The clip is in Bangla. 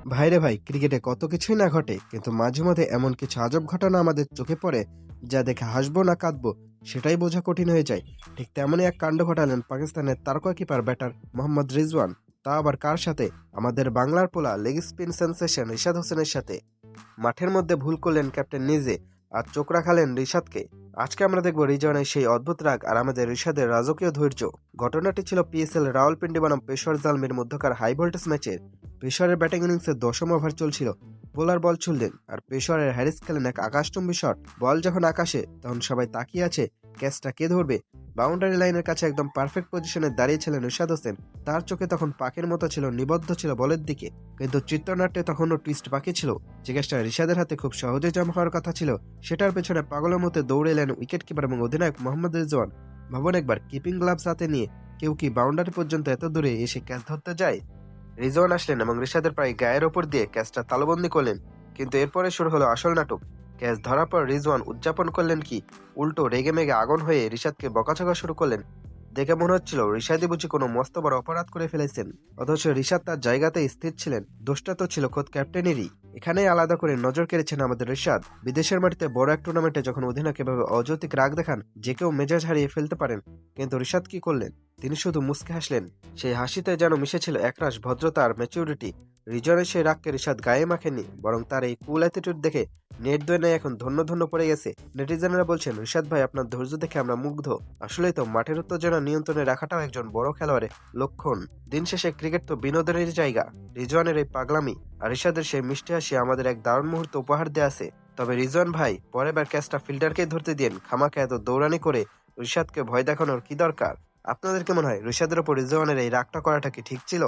ভাইরে ভাই, ক্রিকেটে কত কিছুই না ঘটে, কিন্তু মাঝে মধ্যে এমন কিছু আজব ঘটনা আমাদের চোখে পড়ে যা দেখে হাসবো না কাঁদবো সেটাই বোঝা কঠিন হয়ে যায়। ঠিক তেমনই এক কাণ্ড ঘটালেন পাকিস্তানের তারকা কিপার ব্যাটার মোহাম্মদ রিজওয়ান। তা আবার কার সাথে? আমাদের বাংলার পোলা লেগ স্পিন সেন্সেশন রিশাদ হোসেনের সাথে। মাঠের মধ্যে ভুল করলেন ক্যাপ্টেন নিজে, আর চোখ রাখালেন রিশাদকে। আজকে আমরা দেখব রিজওয়ানের সেই অদ্ভুত রাগ আর আমাদের রিশাদের রাজকীয় ধৈর্য। ঘটনাটি ছিল পিএসএল রাওয়ালপিন্ডি বনাম পেশোয়ার জালমির মধ্যকার হাই ভোল্টেজ ম্যাচের। পেশোয়ারের ব্যাটিং ইনিংসের 10ম ওভার চলছিল। বোলার বল ছুড়লেন আর পেশোয়ারের হ্যারিস খেলেন এক আকাশচুম্বী শট। বল যখন আকাশে, তখন সবাই তাকিয়ে আছে ক্যাচটা কে ধরবে। বাউন্ডারি লাইনের কাছে একদম পারফেক্ট পজিশনে দাঁড়িয়েছিলেন রিশাদ হোসেন। তার চোখে তখন পাখির মতো ছিল, নিবদ্ধ ছিল বলের দিকে। কিন্তু চিত্রনাট্যে তখনও টুইস্ট বাকি ছিল। যে ক্যাচটা রিশাদের হাতে খুব সহজে জমা হওয়ার কথা ছিল, সেটার পেছনে পাগলের মতো দৌড়ে এলেন উইকেট কিপার এবং অধিনায়ক মোহাম্মদ রিজওয়ান। ভাবুন একবার, কিপিং গ্লাভস হাতে নিয়ে কেউ কি বাউন্ডারি পর্যন্ত এত দূরে এসে ক্যাচ ধরতে যায়? রিজওয়ান আসলেন এবং রিশাদের প্রায় গায়ের ওপর দিয়ে ক্যাচটা তালুবন্দি করলেন। কিন্তু এরপরে শুরু হলো আসল নাটক। ক্যাচ ধরার পর রিজওয়ান উদযাপন করলেন কি, উল্টো রেগে মেগে আগুন হয়ে রিশাদকে বকাঝকা শুরু করলেন। দেখে মনে হচ্ছিল রিশাদই বুঝি কোনো মস্ত বড় অপরাধ করে ফেলেছেন, অথচ রিশাদ তার জায়গাতেই স্থির ছিলেন। দোষটা তো ছিল খোদ ক্যাপ্টেনেরই। এখানেই আলাদা করে নজর কেড়েছেন আমাদের রিশাদ। বিদেশের মাটিতে বড় এক টুর্নামেন্টে যখন অধিনায়ক এভাবে অযৌক্তিক রাগ দেখান, যে কেউ মেজাজ হারিয়ে ফেলতে পারেন। কিন্তু রিশাদ কি করলেন? তিনি শুধু মুচকে হাসলেন। সেই হাসিতে যেন মিশেছিল একরাশ ভদ্রতা আর ম্যাচিউরিটি। রিজনের সেই রাগকে রিশাদ গায়ে মাখেনি, বরং তার এই কুল অ্যাটিটিউড দেখে নেট দুনিয়ায় এখন ধন্য ধন্য পড়ে গেছে। নেটিজেনরা বলছেন, রিশাদ ভাই, আপনার ধৈর্য দেখে আমরা মুগ্ধ। আসলেই তো মাঠের উত্তেজনা নিয়ন্ত্রণে রাখাটাও একজন বড় খেলোয়াড়ের লক্ষণ। দিন শেষে ক্রিকেট তো বিনোদনের জায়গা। রিজওয়ানের এই পাগলামি আর রিশাদের সেই মিষ্টি হাসি আমাদের এক দারুণ মুহূর্ত উপহার দেয়া আছে। তবে রিজওয়ান ভাই, পরের বার ক্যাচটা ফিল্ডারকেই ধরতে দিন। খামাকে এত দৌড়ানি করে রিশাদকে ভয় দেখানোর কি দরকার? আপনাদের কি মনে হয় রিশাদের ওপর রিজওয়ানের এই রাগটা করাটা কি ঠিক ছিল?